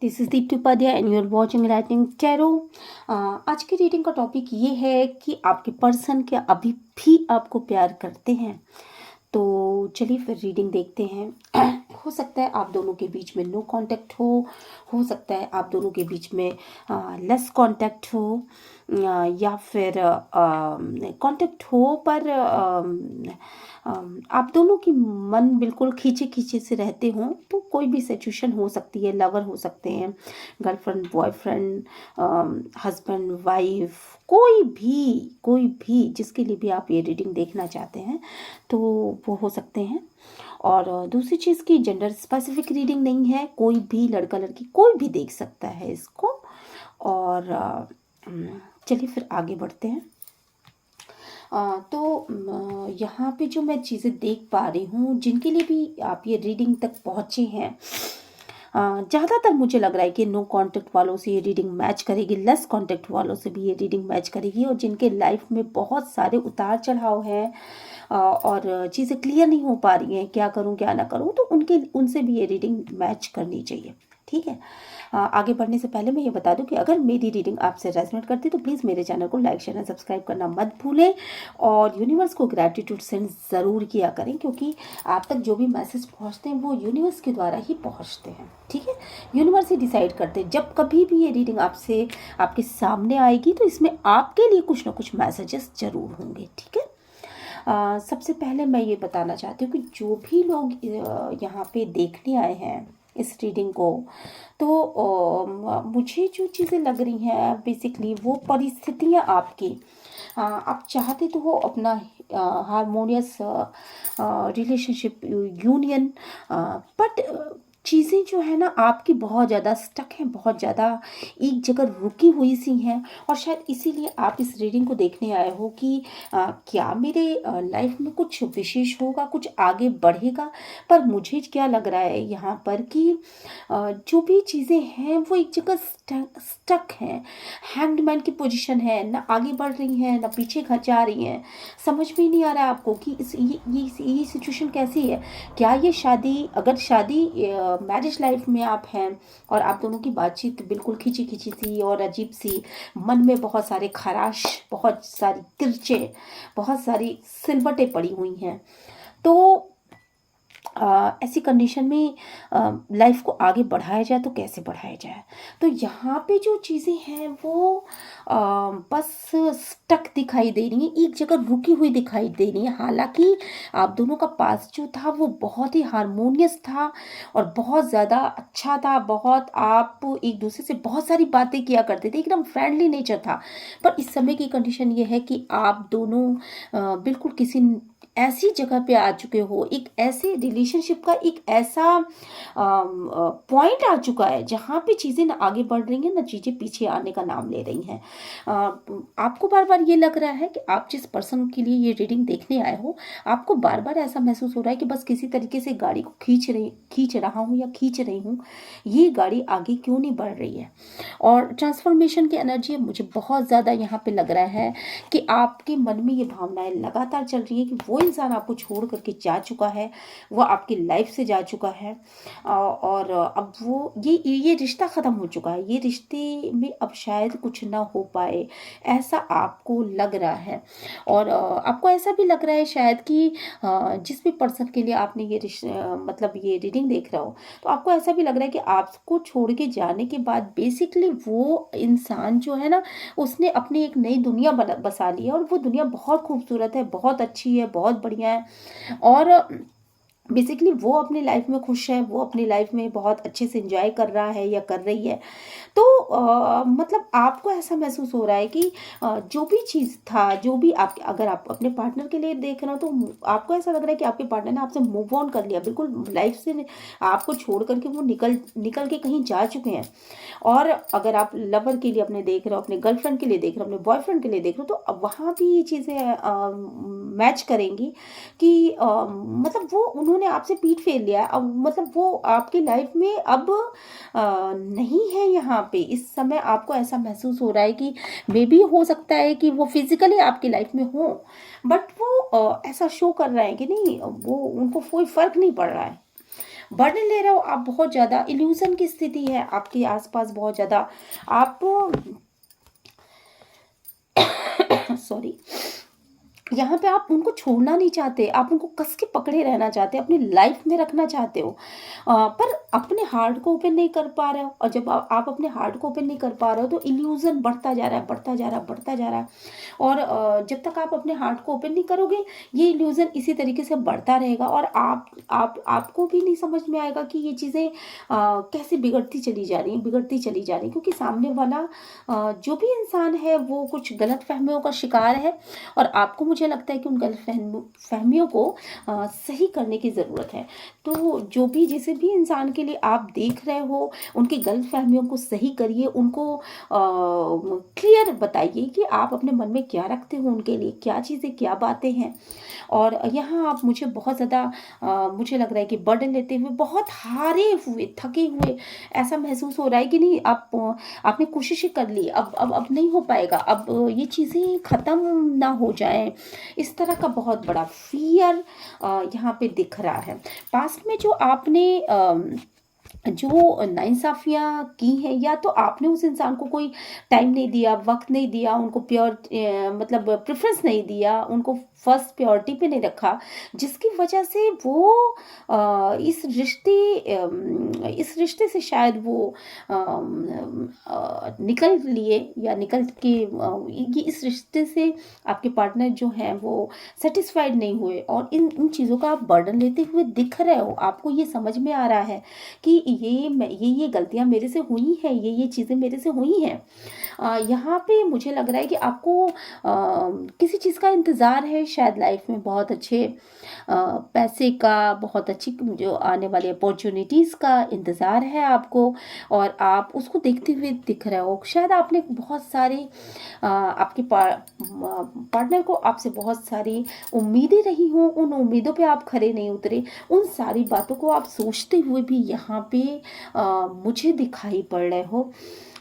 This is Deepti Upadhyay and you are watching writing tarot. आज की reading का टॉपिक ये है कि आपके पर्सन क्या अभी भी आपको प्यार करते हैं। तो चलिए फिर रीडिंग देखते हैं। हो सकता है आप दोनों के बीच में नो कांटेक्ट हो सकता है आप दोनों के बीच में लेस कांटेक्ट हो, या फिर कांटेक्ट हो पर आप दोनों की मन बिल्कुल खींचे खींचे से रहते हों। तो कोई भी सिचुएशन हो सकती है, लवर हो सकते हैं, गर्लफ्रेंड बॉयफ्रेंड, हस्बैंड वाइफ, कोई भी जिसके लिए भी आप ये रीडिंग देखना चाहते हैं तो वो हो सकते हैं। और दूसरी चीज़ की जेंडर स्पेसिफिक रीडिंग नहीं है, कोई भी लड़का लड़की कोई भी देख सकता है इसको। और चलिए फिर आगे बढ़ते हैं। तो यहाँ पे जो मैं चीज़ें देख पा रही हूँ, जिनके लिए भी आप ये रीडिंग तक पहुँचे हैं, ज़्यादातर मुझे लग रहा है कि नो कांटेक्ट वालों से ये रीडिंग मैच करेगी, लेस कांटेक्ट वालों से भी ये रीडिंग मैच करेगी। और जिनके लाइफ में बहुत सारे उतार चढ़ाव हैं और चीज़ें क्लियर नहीं हो पा रही हैं, क्या करूं क्या ना करूं, तो उनसे भी ये रीडिंग मैच करनी चाहिए। ठीक है। आगे बढ़ने से पहले मैं ये बता दूं कि अगर मेरी रीडिंग आपसे रेजोनेट करती है तो प्लीज़ मेरे चैनल को लाइक शेयर एंड सब्सक्राइब करना मत भूलें और यूनिवर्स को ग्रैटिट्यूड सेंड ज़रूर किया करें, क्योंकि आप तक जो भी मैसेज पहुंचते हैं वो यूनिवर्स के द्वारा ही पहुंचते हैं। ठीक है। यूनिवर्स ही डिसाइड करते हैं। जब कभी भी ये रीडिंग आपके सामने आएगी तो इसमें आपके लिए कुछ ना कुछ मैसेजेस जरूर होंगे। ठीक है। सबसे पहले मैं ये बताना चाहती हूँ कि जो भी लोग यहाँ पे देखने आए हैं इस रीडिंग को, तो मुझे जो चीज़ें लग रही हैं बेसिकली वो परिस्थितियाँ आपकी, आप चाहते तो हो अपना हारमोनियस रिलेशनशिप यूनियन, बट चीज़ें जो है ना आपकी बहुत ज़्यादा स्टक हैं, बहुत ज़्यादा एक जगह रुकी हुई सी हैं। और शायद इसीलिए आप इस रीडिंग को देखने आए हो कि क्या मेरे लाइफ में कुछ विशेष होगा, कुछ आगे बढ़ेगा। पर मुझे क्या लग रहा है यहाँ पर कि जो भी चीज़ें हैं वो एक जगह स्टक हैं, हैंगमैन की पोजीशन है, ना आगे बढ़ रही हैं ना पीछे जा रही हैं। समझ में ही नहीं आ रहा है आपको कि ये सिचुएशन कैसी है। क्या ये शादी, अगर शादी मैरिज लाइफ में आप हैं और आप दोनों की बातचीत बिल्कुल खिंची खिंची सी और अजीब सी, मन में बहुत सारे खराश, बहुत सारी किरचे, बहुत सारी सिलवटें पड़ी हुई हैं, तो ऐसी कंडीशन में लाइफ को आगे बढ़ाया जाए तो कैसे बढ़ाया जाए। तो यहाँ पे जो चीज़ें हैं वो बस स्टक दिखाई दे रही हैं, एक जगह रुकी हुई दिखाई दे रही हैं। हालांकि आप दोनों का पास्ट जो था वो बहुत ही हारमोनियस था और बहुत ज़्यादा अच्छा था, बहुत आप एक दूसरे से बहुत सारी बातें किया करते थे, एकदम फ्रेंडली नेचर था। पर इस समय की कंडीशन ये है कि आप दोनों बिल्कुल किसी ऐसी जगह पे आ चुके हो, एक ऐसे रिलेशनशिप का एक ऐसा पॉइंट आ चुका है जहाँ पे चीज़ें ना आगे बढ़ रही हैं ना चीज़ें पीछे आने का नाम ले रही हैं। आपको बार बार ये लग रहा है कि आप जिस पर्सन के लिए ये रीडिंग देखने आए हो, आपको बार बार ऐसा महसूस हो रहा है कि बस किसी तरीके से गाड़ी को खींच रहा हूँ या खींच रही हूँ, ये गाड़ी आगे क्यों नहीं बढ़ रही है। और ट्रांसफॉर्मेशन की एनर्जी मुझे बहुत ज़्यादा यहाँ पे लग रहा है कि आपके मन में ये भावनाएं लगातार चल रही है कि वो इंसान आपको छोड़ करके जा चुका है, वो आपकी लाइफ से जा चुका है, और अब वो ये रिश्ता ख़त्म हो चुका है, ये रिश्ते में अब शायद कुछ ना हो पाए, ऐसा आपको लग रहा है। और आपको ऐसा भी लग रहा है शायद कि जिस भी पर्सन के लिए आपने मतलब ये रीडिंग देख रहा हो, तो आपको ऐसा भी लग रहा है कि आपको छोड़ के जाने के बाद बेसिकली वो इंसान जो है ना, उसने अपनी एक नई दुनिया बसा ली है और वो दुनिया बहुत खूबसूरत है, बहुत अच्छी है, बहुत बढ़िया है। और बेसिकली वो अपनी लाइफ में खुश है, वो अपनी लाइफ में बहुत अच्छे से एंजॉय कर रहा है या कर रही है। तो मतलब आपको ऐसा महसूस हो रहा है कि जो भी चीज़ था, जो भी आप, अगर आप अपने पार्टनर के लिए देख रहे हो तो आपको ऐसा लग रहा है कि आपके पार्टनर ने आपसे मूव ऑन कर लिया, बिल्कुल लाइफ से आपको छोड़ करके वो निकल के कहीं जा चुके हैं। और अगर आप लवर के लिए अपने देख रहे हो, अपने गर्लफ्रेंड के लिए देख रहे हो, अपने बॉयफ्रेंड के लिए देख रहे हो, तो अब वहाँ भी ये चीज़ें मैच करेंगी कि मतलब वो उन्होंने आपसे पीठ फेर लिया, अब मतलब वो आपकी लाइफ में अब नहीं है यहाँ पे। इस समय आपको ऐसा महसूस हो रहा है कि मे बी हो सकता है कि वो फिजिकली आपकी लाइफ में हो, बट वो ऐसा शो कर रहा है कि नहीं, वो उनको कोई फर्क नहीं पड़ रहा है, बर्डन ले रहे हो आप, बहुत ज़्यादा इल्यूजन की स्थिति है आपके आसपास, बहुत ज़्यादा आप सॉरी, यहाँ पे आप उनको छोड़ना नहीं चाहते, आप उनको कस के पकड़े रहना चाहते, अपनी लाइफ में रखना चाहते हो, पर अपने हार्ट को ओपन नहीं कर पा रहे हो। और जब आप अपने हार्ट को ओपन नहीं कर पा रहे हो तो इल्यूजन बढ़ता जा रहा है, बढ़ता जा रहा है, बढ़ता जा रहा है। और जब तक आप अपने हार्ट को ओपन नहीं करोगे, ये इल्यूजन इसी तरीके से बढ़ता रहेगा, और आपको भी नहीं समझ में आएगा कि ये चीज़ें कैसे बिगड़ती चली जा रही हैं, बिगड़ती चली जा रही हैं, क्योंकि सामने वाला जो भी इंसान है वो कुछ गलत फहमियों का शिकार है, और आपको, मुझे लगता है कि उन गलत फहमियों को सही करने की ज़रूरत है। तो जो भी, जिसे भी इंसान के लिए आप देख रहे हो, उनकी गलत फहमियों को सही करिए, उनको क्लियर बताइए कि आप अपने मन में क्या रखते हो, उनके लिए क्या चीज़ें, क्या बातें हैं। और यहाँ आप, मुझे बहुत ज़्यादा मुझे लग रहा है कि बर्डन लेते हुए, बहुत हारे हुए, थके हुए ऐसा महसूस हो रहा है कि नहीं, आपने कोशिशें कर ली, अब नहीं हो पाएगा, अब ये चीज़ें ख़त्म ना हो जाए, इस तरह का बहुत बड़ा फियर यहाँ पे दिख रहा है। पास्ट में जो आपने जो नाइंसाफ़ियाँ की हैं, या तो आपने उस इंसान को कोई टाइम नहीं दिया, वक्त नहीं दिया, उनको मतलब प्रेफरेंस नहीं दिया, उनको फर्स्ट प्रायोरिटी पे नहीं रखा, जिसकी वजह से वो इस रिश्ते से शायद वो निकल लिए, या निकल के ये इस रिश्ते से आपके पार्टनर जो हैं वो सेटिस्फाइड नहीं हुए, और इन इन चीज़ों का आप बर्डन लेते हुए दिख रहे हो। आपको ये समझ में आ रहा है कि ये गलतियां मेरे से हुई हैं, ये चीज़ें मेरे से हुई हैं। यहाँ पे मुझे लग रहा है कि आपको किसी चीज़ का इंतज़ार है शायद लाइफ में, बहुत अच्छे पैसे का, बहुत अच्छी जो आने वाली अपॉर्चुनिटीज़ का इंतज़ार है आपको, और आप उसको देखते हुए दिख रहे हो। शायद आपने बहुत सारे आपके पार्टनर को आपसे बहुत सारी उम्मीदें रही हों, उन उम्मीदों पे आप खरे नहीं उतरे, उन सारी बातों को आप सोचते हुए भी यहाँ पे मुझे दिखाई पड़ रहे हो।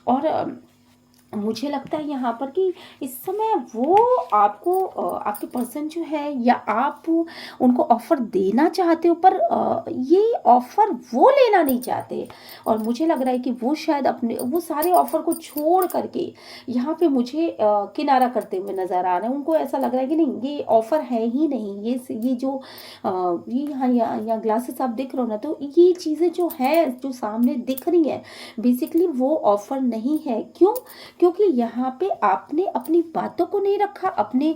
और मुझे लगता है यहाँ पर कि इस समय वो आपको आपके पर्सन जो है, या आप उनको ऑफ़र देना चाहते हो, पर ये ऑफ़र वो लेना नहीं चाहते, और मुझे लग रहा है कि वो शायद अपने वो सारे ऑफ़र को छोड़ करके यहाँ पे मुझे किनारा करते हुए नज़र आ रहे हैं। उनको ऐसा लग रहा है कि नहीं, ये ऑफ़र है ही नहीं, ये जो ये यहाँ ग्लासेस आप देख रहे हो ना, तो ये चीज़ें जो है, जो सामने दिख रही हैं, बेसिकली वो ऑफ़र नहीं है। क्यों? क्योंकि यहाँ पे आपने अपनी बातों को नहीं रखा, अपने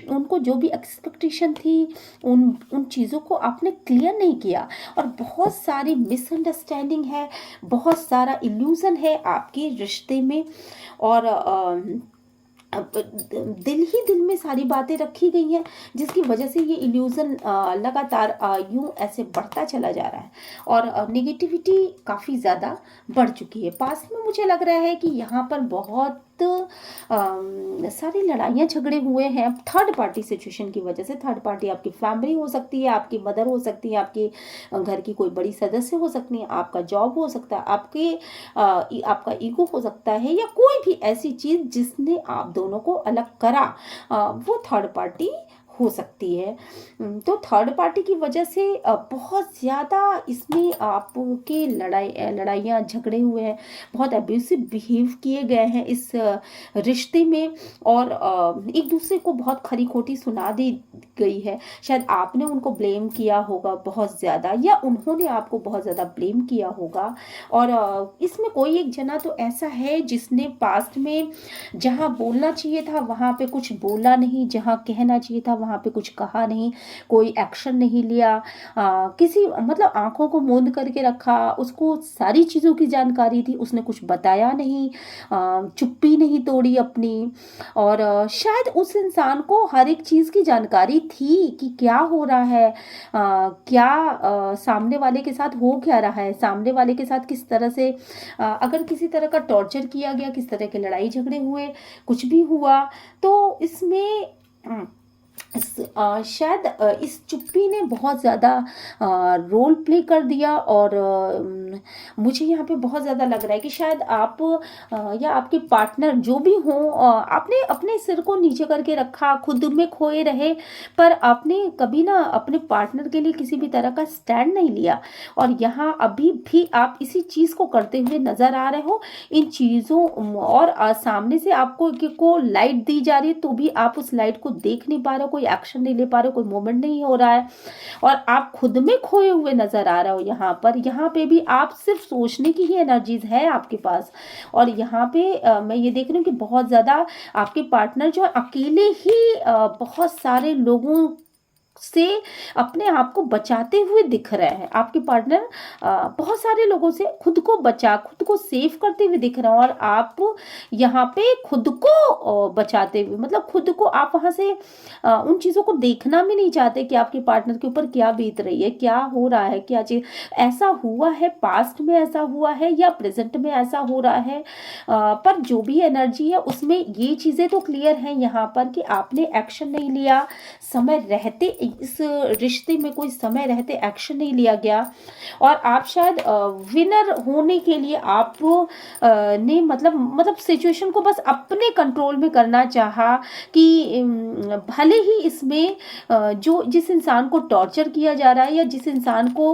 उनको जो भी एक्सपेक्टेशन थी, उन उन चीज़ों को आपने क्लियर नहीं किया, और बहुत सारी मिसअंडरस्टैंडिंग है, बहुत सारा इल्यूज़न है आपके रिश्ते में, और अब दिल ही दिल में सारी बातें रखी गई हैं, जिसकी वजह से ये इल्यूज़न लगातार यूं ऐसे बढ़ता चला जा रहा है, और नेगेटिविटी काफ़ी ज़्यादा बढ़ चुकी है। पास में मुझे लग रहा है कि यहाँ पर बहुत सारी लड़ाइयाँ झगड़े हुए हैं थर्ड पार्टी सिचुएशन की वजह से। थर्ड पार्टी आपकी फैमिली हो सकती है, आपकी मदर हो सकती है, आपके घर की कोई बड़ी सदस्य हो सकती है, आपका जॉब हो सकता है, आपका ईगो हो सकता है, या कोई भी ऐसी चीज़ जिसने आप दोनों को अलग करा, वो थर्ड पार्टी हो सकती है। तो थर्ड पार्टी की वजह से बहुत ज़्यादा इसमें आपके लड़ाइयाँ झगड़े हुए हैं, बहुत एब्यूसिव बिहेव किए गए हैं इस रिश्ते में, और एक दूसरे को बहुत खरी खोटी सुना दी गई है। शायद आपने उनको ब्लेम किया होगा बहुत ज़्यादा, या उन्होंने आपको बहुत ज़्यादा ब्लेम किया होगा, और इसमें कोई एक जना तो ऐसा है जिसने पास्ट में जहाँ बोलना चाहिए था वहाँ पे कुछ बोला नहीं, जहाँ कहना चाहिए था वहाँ पे कुछ कहा नहीं, कोई एक्शन नहीं लिया, किसी मतलब आंखों को मूंद करके रखा, उसको सारी चीज़ों की जानकारी थी, उसने कुछ बताया नहीं, चुप्पी नहीं तोड़ी अपनी, और शायद उस इंसान को हर एक चीज़ की जानकारी थी कि क्या हो रहा है, क्या सामने वाले के साथ हो क्या रहा है, सामने वाले के साथ किस तरह से अगर किसी तरह का टॉर्चर किया गया, किस तरह के लड़ाई झगड़े हुए, कुछ भी हुआ, तो इसमें शायद इस चुप्पी ने बहुत ज़्यादा रोल प्ले कर दिया, और मुझे यहाँ पे बहुत ज़्यादा लग रहा है कि शायद आप या आपके पार्टनर जो भी हों, आपने अपने सिर को नीचे करके रखा, खुद में खोए रहे, पर आपने कभी ना अपने पार्टनर के लिए किसी भी तरह का स्टैंड नहीं लिया। और यहाँ अभी भी आप इसी चीज़ को करते हुए नज़र आ रहे हो। इन चीज़ों और सामने से आपको को लाइट दी जा रही है, तो भी आप उस लाइट को देख नहीं पा रहे हो, कोई एक्शन नहीं ले पा रहे हो, कोई मूवमेंट नहीं हो रहा है, और आप खुद में खोए हुए नजर आ रहे हो। यहाँ पे भी आप सिर्फ सोचने की ही एनर्जीज है आपके पास। और यहाँ पे मैं ये देख रही हूँ कि बहुत ज्यादा आपके पार्टनर जो है अकेले ही बहुत सारे लोगों से अपने आप को बचाते हुए दिख रहे हैं। आपके पार्टनर बहुत सारे लोगों से खुद को सेव करते हुए दिख रहे हैं, और आप यहाँ पे खुद को बचाते हुए, मतलब खुद को आप वहां से उन चीजों को देखना भी नहीं चाहते कि आपके पार्टनर के ऊपर क्या बीत रही है, क्या हो रहा है, क्या चीज ऐसा हुआ है, पास्ट में ऐसा हुआ है या प्रेजेंट में ऐसा हो रहा है। पर जो भी एनर्जी है उसमें ये चीजें तो क्लियर हैं यहाँ पर कि आपने एक्शन नहीं लिया, समय रहते इस रिश्ते में कोई समय रहते एक्शन नहीं लिया गया। और आप शायद विनर होने के लिए आप ने मतलब सिचुएशन को बस अपने कंट्रोल में करना चाहा कि भले ही इसमें जो जिस इंसान को टॉर्चर किया जा रहा है या जिस इंसान को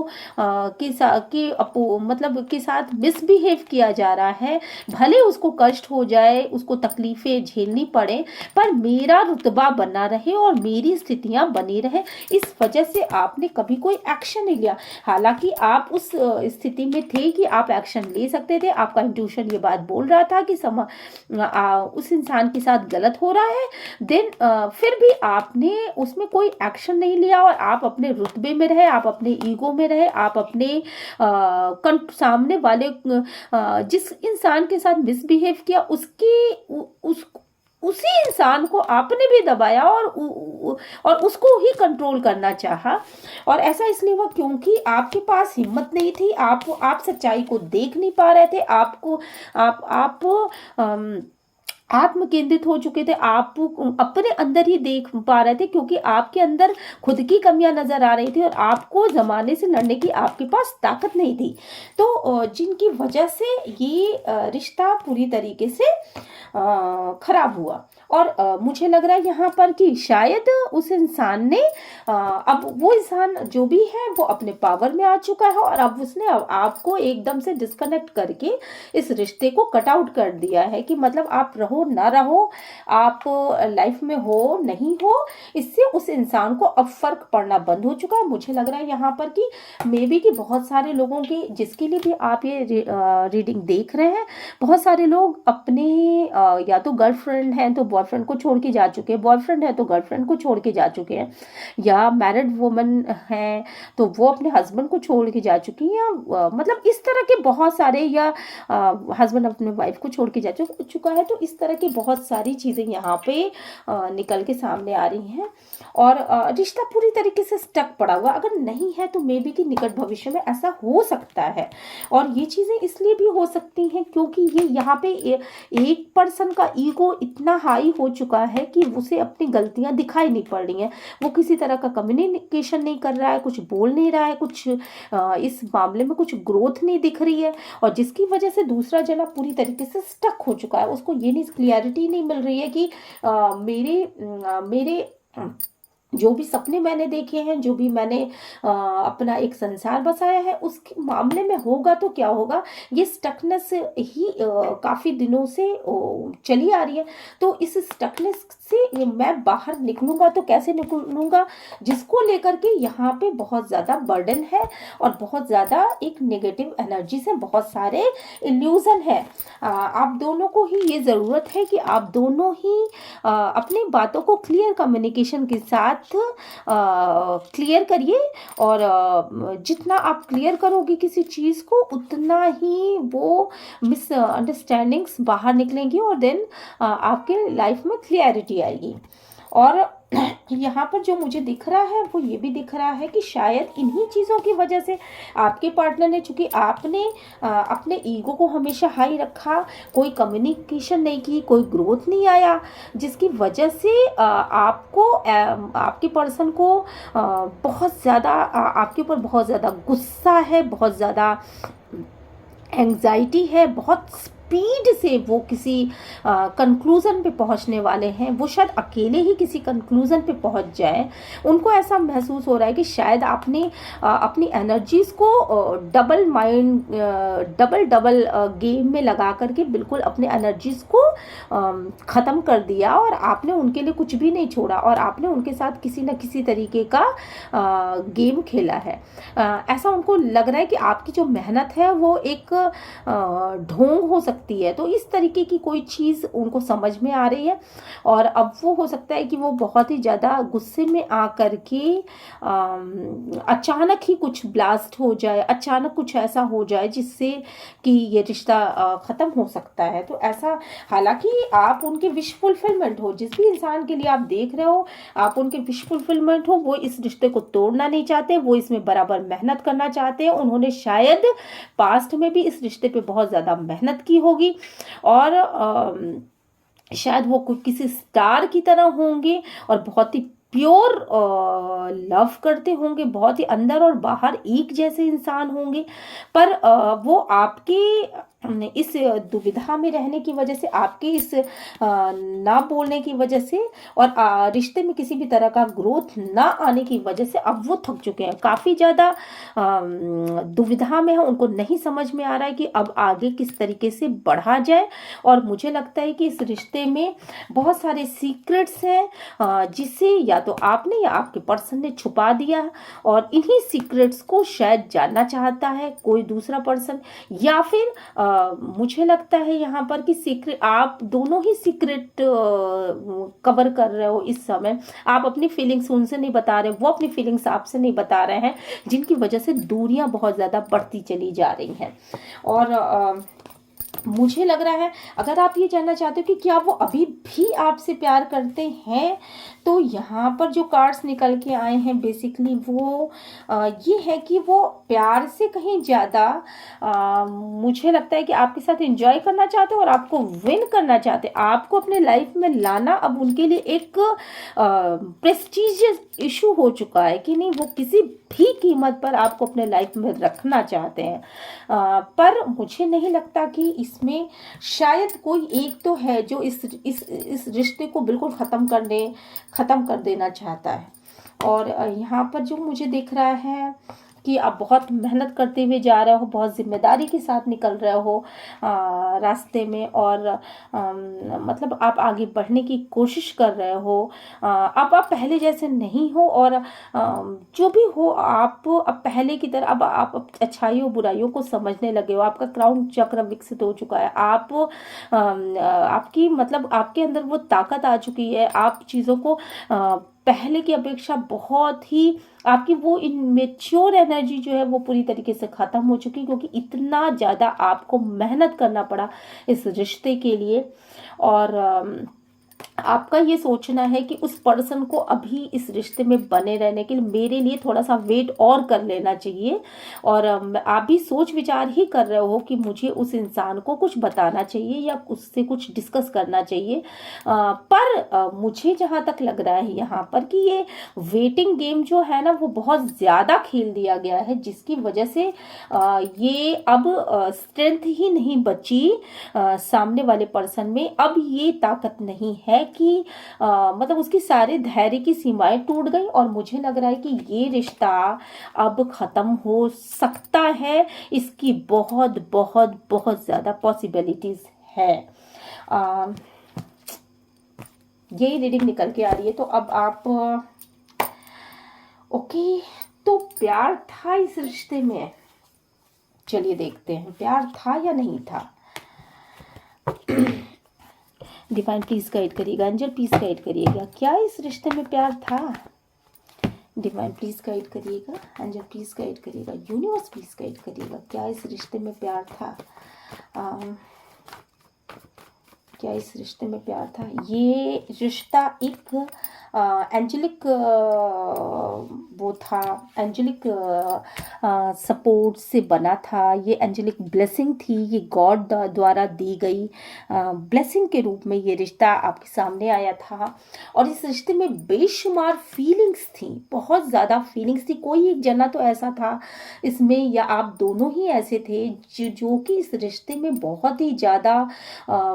मतलब के साथ मिसबिहेव किया जा रहा है, भले उसको कष्ट हो जाए, उसको तकलीफें झेलनी पड़े, पर मेरा रुतबा बना रहे और मेरी स्थितियां बनी रहे। इस वजह से आपने कभी कोई एक्शन नहीं लिया। हालांकि आप उस स्थिति में थे कि आप एक्शन ले सकते थे, आपका इंट्यूशन ये बात बोल रहा था कि उस इंसान के साथ गलत हो रहा है, देन फिर भी आपने उसमें कोई एक्शन नहीं लिया, और आप अपने रुतबे में रहे, आप अपने ईगो में रहे, आप अपने सामने वाले जिस इंसान के साथ मिसबिहेव किया उसी इंसान को आपने भी दबाया, और उसको ही कंट्रोल करना चाहा। और ऐसा इसलिए हुआ क्योंकि आपके पास हिम्मत नहीं थी, आप सच्चाई को देख नहीं पा रहे थे, आप आत्म केंद्रित हो चुके थे, आप अपने अंदर ही देख पा रहे थे, क्योंकि आपके अंदर खुद की कमियां नजर आ रही थी, और आपको जमाने से लड़ने की आपके पास ताकत नहीं थी। तो जिनकी वजह से ये रिश्ता पूरी तरीके से खराब हुआ। और मुझे लग रहा है यहाँ पर कि शायद उस इंसान ने अब वो इंसान जो भी है वो अपने पावर में आ चुका है, और अब उसने आपको एकदम से डिस्कनेक्ट करके इस रिश्ते को कट आउट कर दिया है कि मतलब आप रहो ना रहो, आप लाइफ में हो नहीं हो, इससे उस इंसान को अब फर्क पड़ना बंद हो चुका है। मुझे लग रहा है यहाँ पर कि मे बी कि बहुत सारे लोगों की, जिसके लिए भी आप ये रीडिंग देख रहे हैं, बहुत सारे लोग अपने या तो गर्लफ्रेंड हैं तो बॉयफ्रेंड को छोड़ के जा चुके हैं, बॉयफ्रेंड है तो गर्लफ्रेंड को छोड़ के जा चुके हैं, या मैरिड वुमन हैं तो वो अपने हस्बैंड को छोड़ के जा चुकी हैं, या मतलब इस तरह के बहुत सारे, या हस्बैंड अपने वाइफ को छोड़ के जा चुका है। तो इस तरह की बहुत सारी चीज़ें यहाँ पे निकल के सामने आ रही हैं, और रिश्ता पूरी तरीके से स्टक पड़ा हुआ अगर नहीं है तो मे बी कि निकट भविष्य में ऐसा हो सकता है। और ये चीज़ें इसलिए भी हो सकती हैं क्योंकि ये यहाँ पे एक पर्सन का ईगो इतना हाई हो चुका है कि उसे अपनी गलतियां दिखाई नहीं पड़ रही हैं, वो किसी तरह का कम्युनिकेशन नहीं कर रहा है, कुछ बोल नहीं रहा है, कुछ इस मामले में कुछ ग्रोथ नहीं दिख रही है, और जिसकी वजह से दूसरा जना पूरी तरीके से स्टक हो चुका है। उसको ये नहीं, क्लियरिटी नहीं मिल रही है कि मेरे जो भी सपने मैंने देखे हैं, जो भी मैंने अपना एक संसार बसाया है, उसके मामले में होगा तो क्या होगा। ये स्टकनेस ही काफ़ी दिनों से चली आ रही है। तो इस स्टकनेस से मैं बाहर निकलूंगा तो कैसे निकलूंगा, जिसको लेकर के यहाँ पे बहुत ज़्यादा बर्डन है, और बहुत ज़्यादा एक नेगेटिव एनर्जी से बहुत सारे इल्यूजन है। आप दोनों को ही ये ज़रूरत है कि आप दोनों ही अपनी बातों को क्लियर कम्युनिकेशन के साथ क्लियर करिए, और जितना आप क्लियर करोगे किसी चीज़ को, उतना ही वो मिसअंडरस्टैंडिंग्स बाहर निकलेंगी, और देन आपके लाइफ में क्लियरिटी आएगी। और यहाँ पर जो मुझे दिख रहा है वो ये भी दिख रहा है कि शायद इन्हीं चीज़ों की वजह से आपके पार्टनर ने, चूंकि आपने अपने ईगो को हमेशा हाई रखा, कोई कम्युनिकेशन नहीं की, कोई ग्रोथ नहीं आया, जिसकी वजह से आपको आपके पर्सन को बहुत ज़्यादा आपके ऊपर बहुत ज़्यादा गुस्सा है, बहुत ज़्यादा एंग्जाइटी है, बहुत स्पीड से वो किसी कंक्लूज़न पे पहुंचने वाले हैं। वो शायद अकेले ही किसी कंक्लूज़न पे पहुंच जाए। उनको ऐसा महसूस हो रहा है कि शायद आपने अपनी एनर्जीज़ को डबल डबल गेम में लगा करके बिल्कुल अपने एनर्जीज़ को ख़त्म कर दिया, और आपने उनके लिए कुछ भी नहीं छोड़ा, और आपने उनके साथ किसी न किसी तरीके का गेम खेला है। ऐसा उनको लग रहा है कि आपकी जो मेहनत है वो एक ढोंग हो सकती है। तो इस तरीके की कोई चीज़ उनको समझ में आ रही है, और अब वो हो सकता है कि वो बहुत ही ज़्यादा गुस्से में आ कर के अचानक ही कुछ ब्लास्ट हो जाए, अचानक कुछ ऐसा हो जाए जिससे कि ये रिश्ता ख़त्म हो सकता है। तो ऐसा, हालांकि आप उनके विश फुलफिलमेंट हो, जिस भी इंसान के लिए आप देख रहे हो आप उनके विश फुलफिलमेंट हो, वो इस रिश्ते को तोड़ना नहीं चाहते, वो इसमें बराबर मेहनत करना चाहते हैं। उन्होंने शायद पास्ट में भी इस रिश्ते पे बहुत ज़्यादा मेहनत की होगी, और शायद वो किसी स्टार की तरह होंगे, और बहुत ही प्योर लव करते होंगे, बहुत ही अंदर और बाहर एक जैसे इंसान होंगे। पर वो आपके इस दुविधा में रहने की वजह से, आपके इस ना बोलने की वजह से, और रिश्ते में किसी भी तरह का ग्रोथ ना आने की वजह से अब वो थक चुके हैं, काफ़ी ज़्यादा दुविधा में है। उनको नहीं समझ में आ रहा है कि अब आगे किस तरीके से बढ़ा जाए। और मुझे लगता है कि इस रिश्ते में बहुत सारे सीक्रेट्स हैं जिसे या तो आपने या आपके पर्सन ने छुपा दिया, और इन्हीं सीक्रेट्स को शायद जानना चाहता है कोई दूसरा पर्सन, या फिर मुझे लगता है यहाँ पर कि सीक्रेट, आप दोनों ही सीक्रेट कवर कर रहे हो इस समय। आप अपनी फीलिंग्स उनसे नहीं बता रहे, वो अपनी फीलिंग्स आपसे नहीं बता रहे हैं, जिनकी वजह से दूरियां बहुत ज़्यादा बढ़ती चली जा रही हैं। और मुझे लग रहा है, अगर आप ये जानना चाहते हो कि क्या वो अभी भी आपसे प्यार करते हैं, तो यहाँ पर जो कार्ड्स निकल के आए हैं बेसिकली वो ये है कि वो प्यार से कहीं ज़्यादा मुझे लगता है कि आपके साथ एंजॉय करना चाहते हैं, और आपको विन करना चाहते हैं। आपको अपने लाइफ में लाना अब उनके लिए एक प्रेस्टिजियस इशू हो चुका है कि नहीं, वो किसी भी कीमत पर आपको अपने लाइफ में रखना चाहते हैं। पर मुझे नहीं लगता कि इसमें शायद कोई एक तो है जो इस रिश्ते को बिल्कुल ख़त्म कर देना चाहता है। और यहाँ पर जो मुझे दिख रहा है कि आप बहुत मेहनत करते हुए जा रहे हो, बहुत जिम्मेदारी के साथ निकल रहे हो रास्ते में, और मतलब आप आगे बढ़ने की कोशिश कर रहे हो। अब आप पहले जैसे नहीं हो, और जो भी हो आप अब पहले की तरह, अब आप अच्छाइयों बुराइयों को समझने लगे हो। आपका क्राउन चक्र विकसित हो चुका है, आप आपकी मतलब आपके अंदर वो ताकत आ चुकी है। आप चीज़ों को पहले की अपेक्षा बहुत ही, आपकी वो इनमेच्योर एनर्जी जो है वो पूरी तरीके से ख़त्म हो चुकी है, क्योंकि इतना ज़्यादा आपको मेहनत करना पड़ा इस रिश्ते के लिए। और आपका ये सोचना है कि उस पर्सन को अभी इस रिश्ते में बने रहने के लिए मेरे लिए थोड़ा सा वेट और कर लेना चाहिए, और आप भी सोच विचार ही कर रहे हो कि मुझे उस इंसान को कुछ बताना चाहिए या उससे कुछ डिस्कस करना चाहिए। पर मुझे जहाँ तक लग रहा है यहाँ पर कि ये वेटिंग गेम जो है ना वो बहुत ज़्यादा खेल दिया गया है, जिसकी वजह से ये अब स्ट्रेंथ ही नहीं बची सामने वाले पर्सन में। अब ये ताकत नहीं है कि मतलब उसकी सारे धैर्य की सीमाएं टूट गई, और मुझे लग रहा है कि ये रिश्ता अब ख़त्म हो सकता है। इसकी बहुत बहुत बहुत ज़्यादा पॉसिबिलिटीज़ है। यही रीडिंग निकल के आ रही है। तो अब आप ओके, तो प्यार था इस रिश्ते में, चलिए देखते हैं प्यार था या नहीं था। डिवाइन प्लीज गाइड करिएगा, एंजल प्लीज गाइड करिएगा, क्या इस रिश्ते में प्यार था। डिवाइन प्लीज गाइड करिएगा, एंजल प्लीज गाइड करिएगा, यूनिवर्स प्लीज गाइड करिएगा, क्या इस रिश्ते में प्यार था। क्या इस रिश्ते में प्यार था। ये रिश्ता एक एंजेलिक वो था, एंजेलिक सपोर्ट से बना था, ये एंजेलिक ब्लेसिंग थी, ये गॉड द्वारा दी गई ब्लेसिंग के रूप में ये रिश्ता आपके सामने आया था। और इस रिश्ते में बेशुमार फीलिंग्स थी, बहुत ज़्यादा फीलिंग्स थी। कोई एक जना तो ऐसा था इसमें, या आप दोनों ही ऐसे थे जो कि इस रिश्ते में बहुत ही ज़्यादा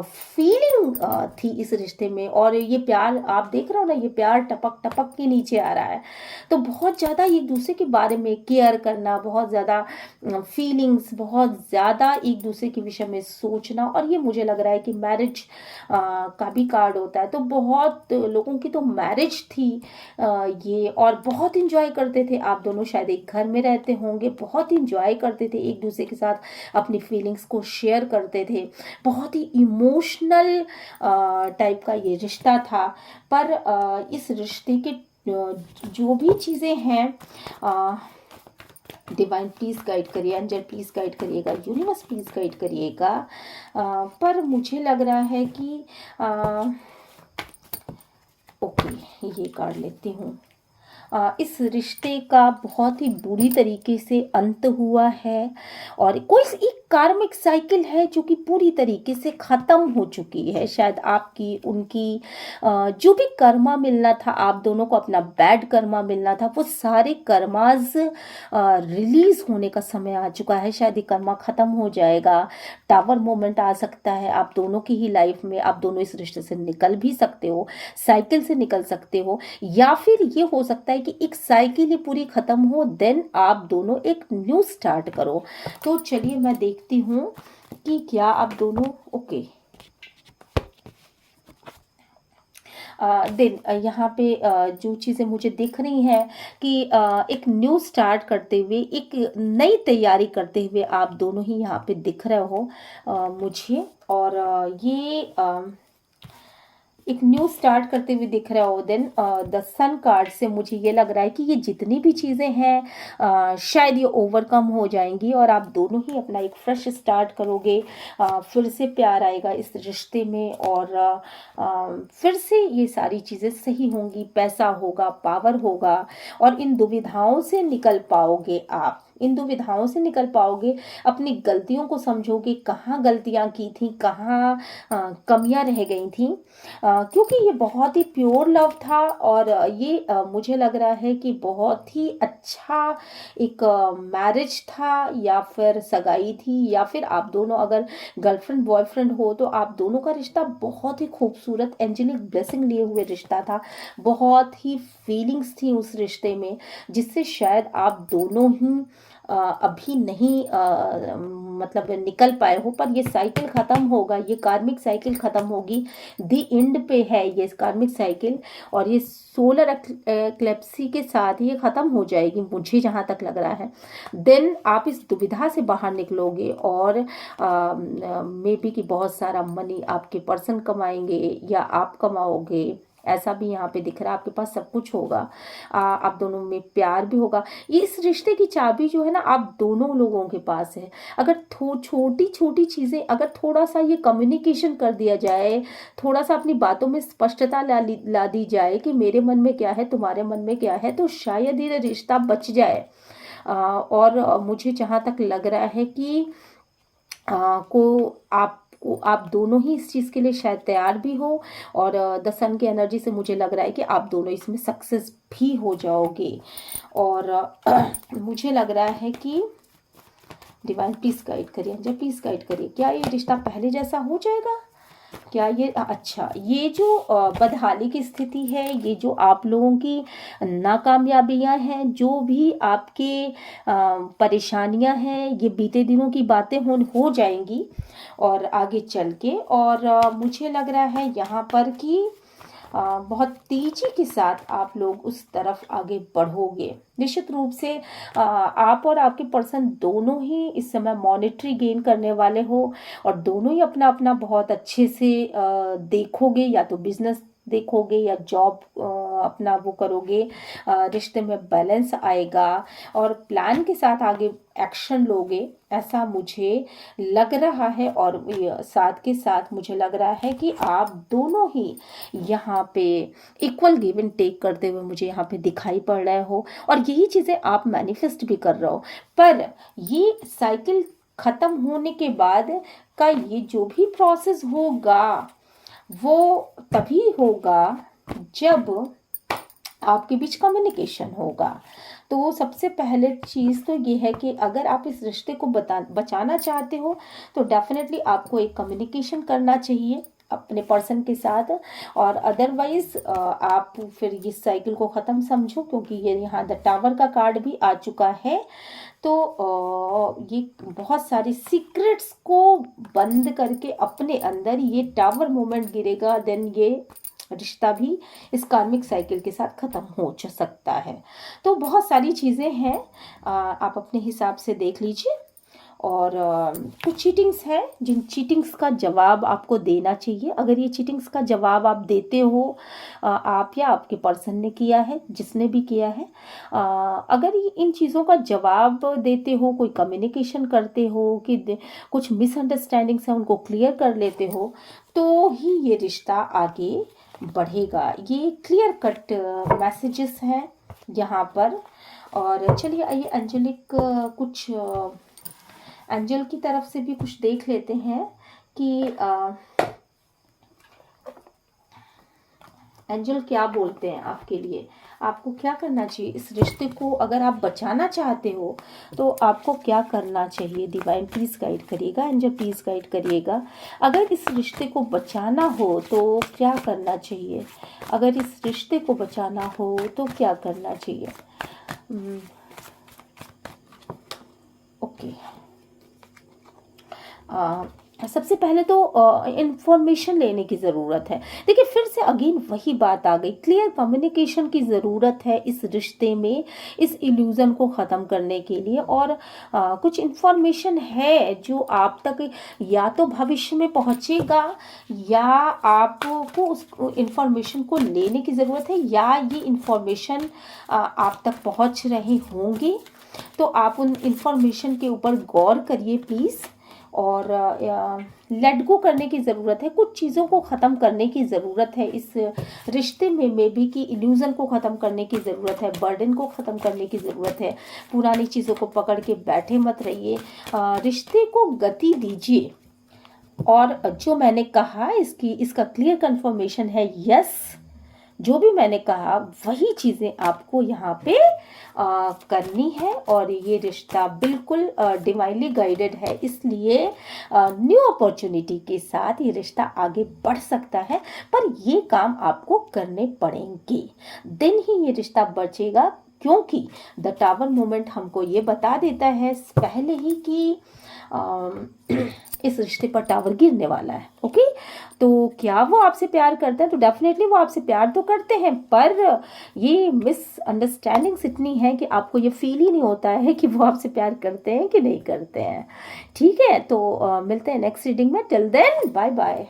फीलिंग थी इस रिश्ते में। और ये प्यार आप देख रहे हो ना, ये प्यार टपक टपक के नीचे आ रहा है। तो बहुत ज़्यादा एक दूसरे के बारे में केयर करना, बहुत ज़्यादा फीलिंग्स, बहुत ज़्यादा एक दूसरे के विषय में सोचना। और ये मुझे लग रहा है कि मैरिज का भी कार्ड होता है, तो बहुत लोगों की तो मैरिज थी ये, और बहुत इंजॉय करते थे। आप दोनों शायद एक घर में रहते होंगे, बहुत इंजॉय करते थे, एक दूसरे के साथ अपनी फीलिंग्स को शेयर करते थे। बहुत ही इमोशनल टाइप का ये रिश्ता था। पर इस रिश्ते के जो भी चीज़ें हैं, डिवाइन प्लीज़ गाइड करिए, एंजल प्लीज़ गाइड करिएगा, यूनिवर्स प्लीज़ गाइड करिएगा। पर मुझे लग रहा है कि ओके, ये कार्ड लेती हूँ। इस रिश्ते का बहुत ही बुरी तरीके से अंत हुआ है, और कोई एक कार्मिक साइकिल है जो कि पूरी तरीके से ख़त्म हो चुकी है। शायद आपकी उनकी जो भी कर्मा मिलना था, आप दोनों को अपना बैड कर्मा मिलना था, वो सारे कर्माज रिलीज होने का समय आ चुका है। शायद ये कर्मा ख़त्म हो जाएगा। टावर मोमेंट आ सकता है आप दोनों की ही लाइफ में। आप दोनों इस रिश्ते से निकल भी सकते हो, साइकिल से निकल सकते हो, या फिर ये हो सकता है कि एक साइकिल ही पूरी खत्म हो, देन आप दोनों एक न्यू स्टार्ट करो। तो चलिए मैं देखती हूँ कि क्या आप दोनों ओके। देन यहाँ पे जो चीज़ें मुझे दिख रही हैं कि एक न्यू स्टार्ट करते हुए, एक नई तैयारी करते हुए आप दोनों ही यहाँ पे दिख रहे हो मुझे। और ये एक न्यू स्टार्ट करते हुए दिख रहा हो। देन द सन कार्ड से मुझे ये लग रहा है कि ये जितनी भी चीज़ें हैं शायद ये ओवरकम हो जाएंगी, और आप दोनों ही अपना एक फ्रेश स्टार्ट करोगे। फिर से प्यार आएगा इस रिश्ते में, और फिर से ये सारी चीज़ें सही होंगी, पैसा होगा, पावर होगा, और इन दुविधाओं से निकल पाओगे आप, इन दुविधाओं से निकल पाओगे। अपनी गलतियों को समझोगे, कहाँ गलतियाँ की थी, कहाँ कमियां रह गई थी, क्योंकि ये बहुत ही प्योर लव था। और ये मुझे लग रहा है कि बहुत ही अच्छा एक मैरिज था, या फिर सगाई थी, या फिर आप दोनों अगर गर्लफ्रेंड बॉयफ्रेंड हो तो आप दोनों का रिश्ता बहुत ही खूबसूरत एंजेलिक ब्लेसिंग लिए हुए रिश्ता था। बहुत ही फीलिंग्स थी उस रिश्ते में, जिससे शायद आप दोनों ही अभी नहीं मतलब निकल पाए हो। पर ये साइकिल ख़त्म होगा, ये कार्मिक साइकिल ख़त्म होगी। दी एंड पे है ये कार्मिक साइकिल, और ये सोलर एक्लिप्सी के साथ ये ख़त्म हो जाएगी मुझे जहाँ तक लग रहा है। देन आप इस दुविधा से बाहर निकलोगे, और मे बी कि बहुत सारा मनी आपके पर्सन कमाएंगे या आप कमाओगे, ऐसा भी यहाँ पे दिख रहा है। आपके पास सब कुछ होगा, आप दोनों में प्यार भी होगा। ये इस रिश्ते की चाबी जो है ना, आप दोनों लोगों के पास है। अगर छोटी छोटी चीज़ें, अगर थोड़ा सा ये कम्युनिकेशन कर दिया जाए, थोड़ा सा अपनी बातों में स्पष्टता ला दी जाए कि मेरे मन में क्या है, तुम्हारे मन में क्या है, तो शायद ये रिश्ता बच जाए। और मुझे जहाँ तक लग रहा है कि आप दोनों ही इस चीज़ के लिए शायद तैयार भी हो, और द सन की एनर्जी से मुझे लग रहा है कि आप दोनों इसमें सक्सेस भी हो जाओगे। और मुझे लग रहा है कि डिवाइन प्लीज गाइड करिए, जब प्लीज गाइड करिए, क्या ये रिश्ता पहले जैसा हो जाएगा? क्या ये अच्छा, ये जो बदहाली की स्थिति है, ये जो आप लोगों की नाकामयाबियां हैं, जो भी आपके परेशानियां हैं, ये बीते दिनों की बातें हो जाएंगी और आगे चल के। और मुझे लग रहा है यहाँ पर कि बहुत तेजी के साथ आप लोग उस तरफ आगे बढ़ोगे। निश्चित रूप से आप और आपके पर्सन दोनों ही इस समय मॉनेटरी गेन करने वाले हो, और दोनों ही अपना अपना बहुत अच्छे से देखोगे, या तो बिजनेस देखोगे या जॉब अपना वो करोगे, रिश्ते में बैलेंस आएगा और प्लान के साथ आगे एक्शन लोगे, ऐसा मुझे लग रहा है। और साथ के साथ मुझे लग रहा है कि आप दोनों ही यहाँ पे इक्वल गिव एंड टेक करते हुए मुझे यहाँ पे दिखाई पड़ रहे हो, और यही चीज़ें आप मैनिफेस्ट भी कर रहे हो। पर ये साइकिल खत्म होने के बाद का ये जो भी प्रोसेस होगा वो तभी होगा जब आपके बीच कम्युनिकेशन होगा। तो सबसे पहले चीज़ तो ये है कि अगर आप इस रिश्ते को बचाना चाहते हो तो डेफिनेटली आपको एक कम्युनिकेशन करना चाहिए अपने पर्सन के साथ, और अदरवाइज आप फिर इस साइकिल को ख़त्म समझो, क्योंकि ये यहाँ द टावर का कार्ड भी आ चुका है। तो ये बहुत सारी सीक्रेट्स को बंद करके अपने अंदर ये टावर मोमेंट गिरेगा, देन ये रिश्ता भी इस कार्मिक साइकिल के साथ ख़त्म हो सकता है। तो बहुत सारी चीज़ें हैं, आप अपने हिसाब से देख लीजिए। और कुछ चीटिंग्स हैं जिन चीटिंग्स का जवाब आपको देना चाहिए। अगर ये चीटिंग्स का जवाब आप देते हो, आप या आपके पर्सन ने किया है, जिसने भी किया है, अगर इन चीज़ों का जवाब देते हो, कोई कम्युनिकेशन करते हो कि कुछ मिसअंडरस्टैंडिंग्स हैं उनको क्लियर कर लेते हो, तो ही ये रिश्ता आगे बढ़ेगा। ये क्लियर कट मैसेजेस हैं यहाँ पर। और चलिए आइए एंजेलिक कुछ एंजल की तरफ से भी कुछ देख लेते हैं कि एंजल क्या बोलते हैं आपके लिए। आपको क्या करना चाहिए इस रिश्ते को, अगर आप बचाना चाहते हो तो आपको क्या करना चाहिए। डिवाइन प्लीज़ गाइड करिएगा, एंजल प्लीज़ गाइड करिएगा। अगर इस रिश्ते को बचाना हो तो क्या करना चाहिए, अगर इस रिश्ते को बचाना हो तो क्या करना चाहिए। ओके, सबसे पहले तो इंफॉर्मेशन लेने की ज़रूरत है। देखिए फिर से अगेन वही बात आ गई, क्लियर कम्युनिकेशन की ज़रूरत है इस रिश्ते में, इस इल्यूज़न को ख़त्म करने के लिए। और कुछ इंफॉर्मेशन है जो आप तक या तो भविष्य में पहुंचेगा, या आपको उस इंफॉर्मेशन को लेने की ज़रूरत है, या ये इंफॉर्मेशन आप तक पहुंच रहे होंगे। तो आप उन इंफॉर्मेशन के ऊपर गौर करिए प्लीज़, और लेट गो करने की ज़रूरत है। कुछ चीज़ों को ख़त्म करने की ज़रूरत है इस रिश्ते में, मे बी कि इल्यूज़न को ख़त्म करने की ज़रूरत है, बर्डन को ख़त्म करने की ज़रूरत है। पुरानी चीज़ों को पकड़ के बैठे मत रहिए, रिश्ते को गति दीजिए। और जो मैंने कहा इसका क्लियर कन्फर्मेशन है, यस, जो भी मैंने कहा वही चीज़ें आपको यहाँ पे करनी है। और ये रिश्ता बिल्कुल डिवाइनली गाइडेड है, इसलिए न्यू अपॉर्चुनिटी के साथ ये रिश्ता आगे बढ़ सकता है। पर ये काम आपको करने पड़ेंगे, दिन ही ये रिश्ता बचेगा, क्योंकि द टावर मोमेंट हमको ये बता देता है पहले ही कि इस रिश्ते पर टावर गिरने वाला है। ओके, तो क्या वो आपसे प्यार करते हैं, तो डेफिनेटली वो आपसे प्यार तो करते हैं, पर ये मिसअंडरस्टैंडिंग्स इतनी है कि आपको ये फील ही नहीं होता है कि वो आपसे प्यार करते हैं कि नहीं करते हैं। ठीक है, तो मिलते हैं नेक्स्ट रीडिंग में। Till then bye bye.